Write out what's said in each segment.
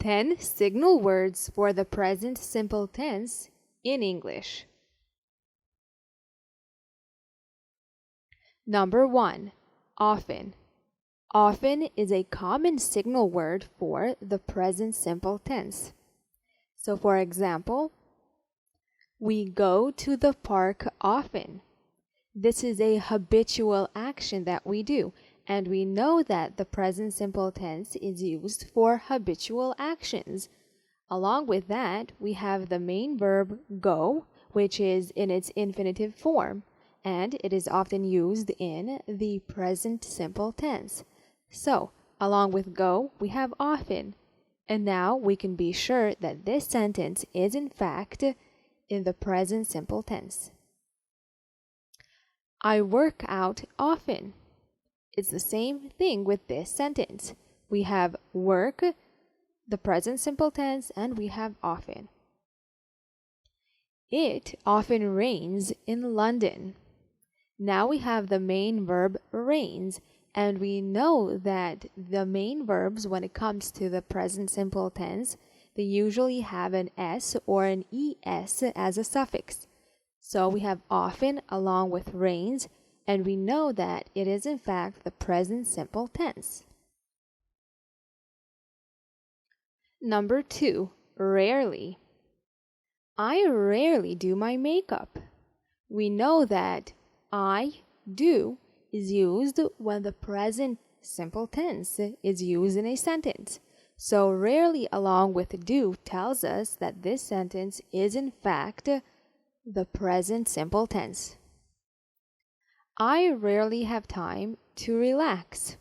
10 signal words for the present simple tense in English. Number 1. Often. Often is a common signal word for the present simple tense. So for example, we go to the park often. This is a habitual action that we do, and we know that the present simple tense is used for habitual actions. Along with that, we have the main verb go, which is in its infinitive form, and it is often used in the present simple tense. So, along with go, we have often. And now we can be sure that this sentence is in fact in the present simple tense. I work out often. It's the same thing with this sentence. We have work, the present simple tense, and we have often. It often rains in London. Now we have the main verb rains, and we know that the main verbs, when it comes to the present simple tense, they usually have an s or an es as a suffix. So we have often along with rains, and we know that it is in fact the present simple tense. Number 2, rarely. I rarely do my makeup. We know that I do is used when the present simple tense is used in a sentence. So rarely along with do tells us that this sentence is in fact the present simple tense. I rarely have time to relax.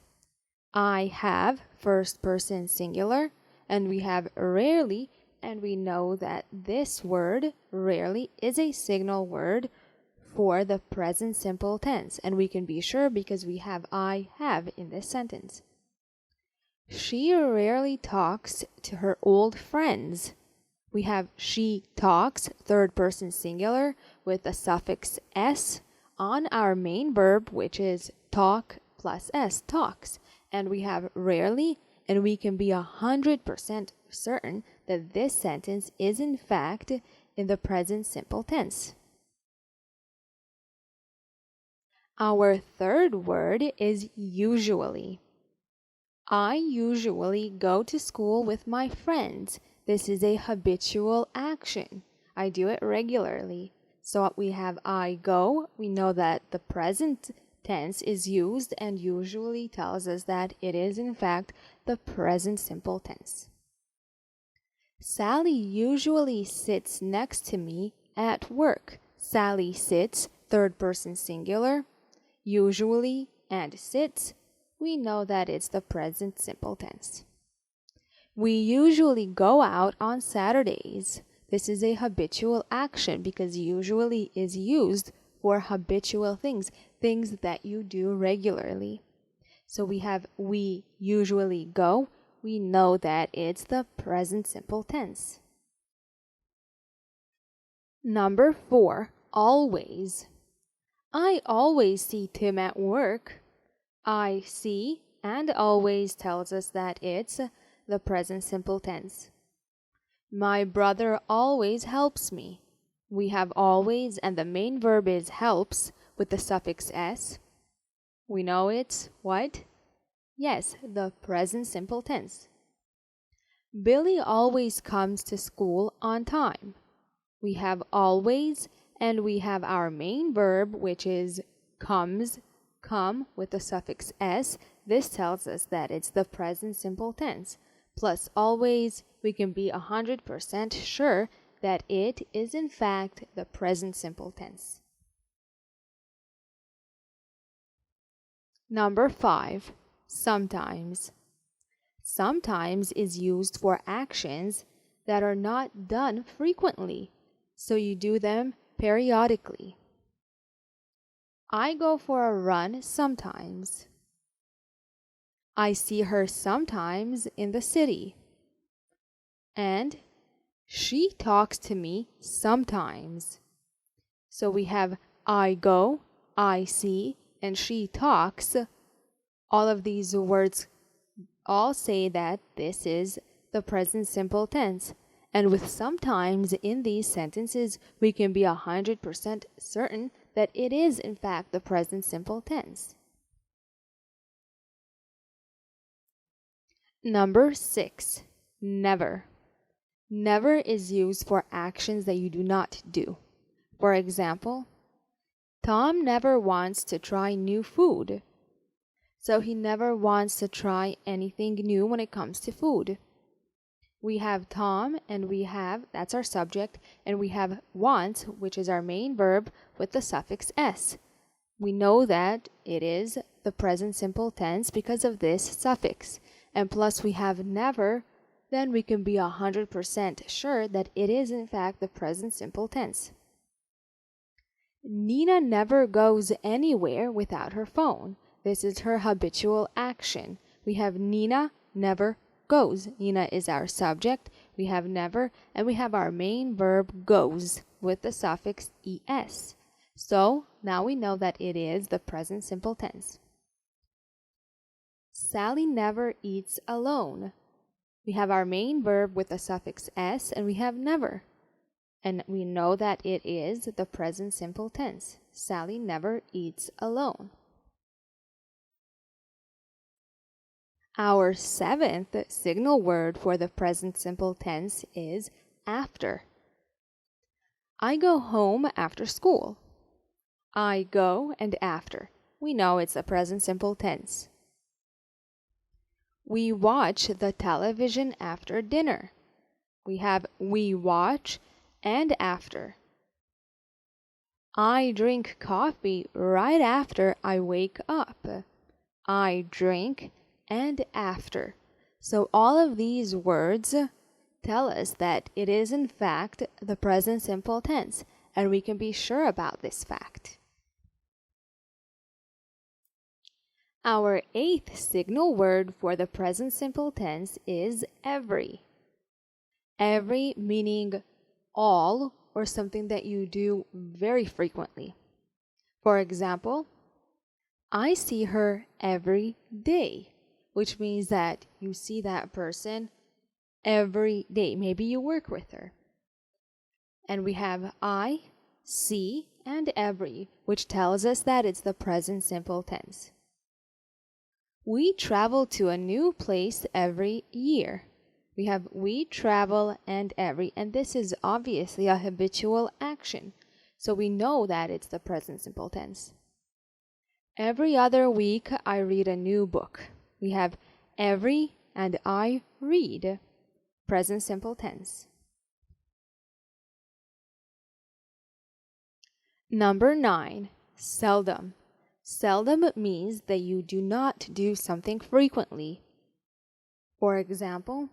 I have first person singular, and we have rarely, and we know that this word rarely is a signal word for the present simple tense, and we can be sure because we have I have in this sentence. She rarely talks to her old friends. We have she talks, third person singular, with the suffix s on our main verb, which is talk plus s, talks. And we have rarely, and we can be 100% certain that this sentence is in fact in the present simple tense. Our third word is usually. I usually go to school with my friends. This is a habitual action. I do it regularly. So we have I go. We know that the present tense is used and usually tells us that it is in fact the present simple tense. Sally usually sits next to me at work. Sally sits, third person singular, usually and sits. We know that it's the present simple tense. We usually go out on Saturdays. This is a habitual action because usually is used for habitual things, things that you do regularly. So we have we usually go. We know that it's the present simple tense. Number 4, always. I always see Tim at work. I see and always tells us that it's the present simple tense. My brother always helps me. We have always, and the main verb is helps with the suffix s. We know it's what? Yes, the present simple tense. Billy always comes to school on time. We have always, and we have our main verb, which is comes, come with the suffix s. This tells us that it's the present simple tense. Plus always, we can be 100% sure that it is in fact the present simple tense. Number 5, sometimes. Sometimes is used for actions that are not done frequently, so you do them periodically. I go for a run sometimes. I see her sometimes in the city. And she talks to me sometimes. So we have I go, I see, and she talks. All of these words all say that this is the present simple tense. And with sometimes in these sentences, we can be 100% certain that it is in fact the present simple tense. Number 6, never. Never is used for actions that you do not do. For example, Tom never wants to try new food. So he never wants to try anything new when it comes to food. We have Tom and we have, that's our subject, and we have want, which is our main verb with the suffix s. We know that it is the present simple tense because of this suffix. And plus we have never, then we can be 100% sure that it is in fact the present simple tense. Nina never goes anywhere without her phone. This is her habitual action. We have Nina never goes. Nina is our subject. We have never, and we have our main verb goes with the suffix es. So now we know that it is the present simple tense. Sally never eats alone. We have our main verb with the suffix s, and we have never. And we know that it is the present simple tense. Sally never eats alone. Our 7th signal word for the present simple tense is after. I go home after school. I go and after. We know it's the present simple tense. We watch the television after dinner. We have we watch and after. I drink coffee right after I wake up. I drink and after. So all of these words tell us that it is in fact the present simple tense, and we can be sure about this fact. Our 8th signal word for the present simple tense is every. Every meaning all or something that you do very frequently. For example, I see her every day, which means that you see that person every day. Maybe you work with her. And we have I, see, and every, which tells us that it's the present simple tense. We travel to a new place every year. We have we travel and every, and this is obviously a habitual action. So we know that it's the present simple tense. Every other week I read a new book. We have every and I read. Present simple tense. Number 9, seldom. Seldom means that you do not do something frequently. For example,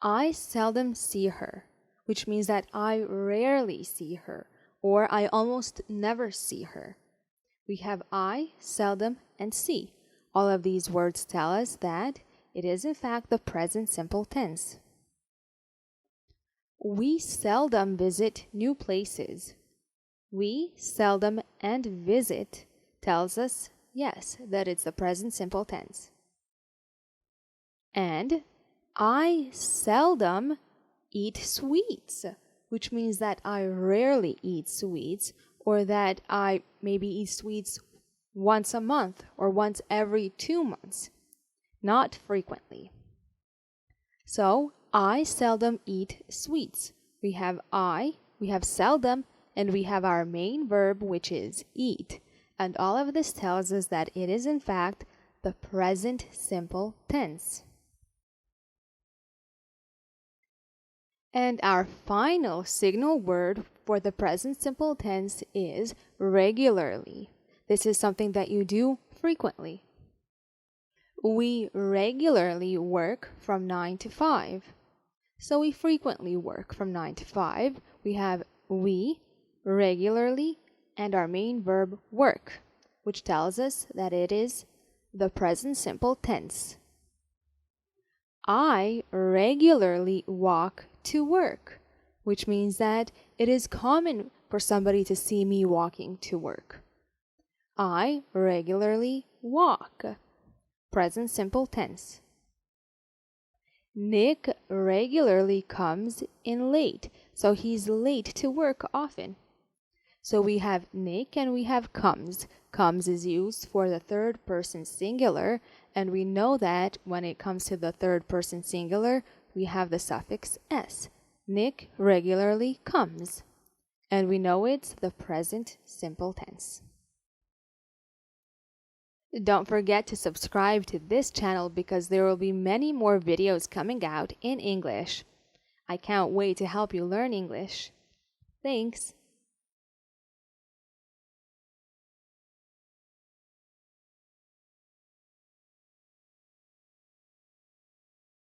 I seldom see her, which means that I rarely see her, or I almost never see her. We have I, seldom, and see. All of these words tell us that it is in fact the present simple tense. We seldom visit new places. We seldom and visit tells us, yes, that it's the present simple tense. And I seldom eat sweets, which means that I rarely eat sweets, or that I maybe eat sweets once a month or once every 2 months, not frequently. So, I seldom eat sweets. We have seldom, and we have our main verb, which is eat. And all of this tells us that it is in fact the present simple tense. And our final signal word for the present simple tense is regularly. This is something that you do frequently. We regularly work from 9 to 5. So we frequently work from 9 to 5. We have we regularly and our main verb work, which tells us that it is the present simple tense. I regularly walk to work, which means that it is common for somebody to see me walking to work. I regularly walk. Present simple tense. Nick regularly comes in late, so he's late to work often. So we have Nick and we have comes. Comes is used for the third person singular, and we know that when it comes to the third person singular, we have the suffix s. Nick regularly comes. And we know it's the present simple tense. Don't forget to subscribe to this channel because there will be many more videos coming out in English. I can't wait to help you learn English. Thanks.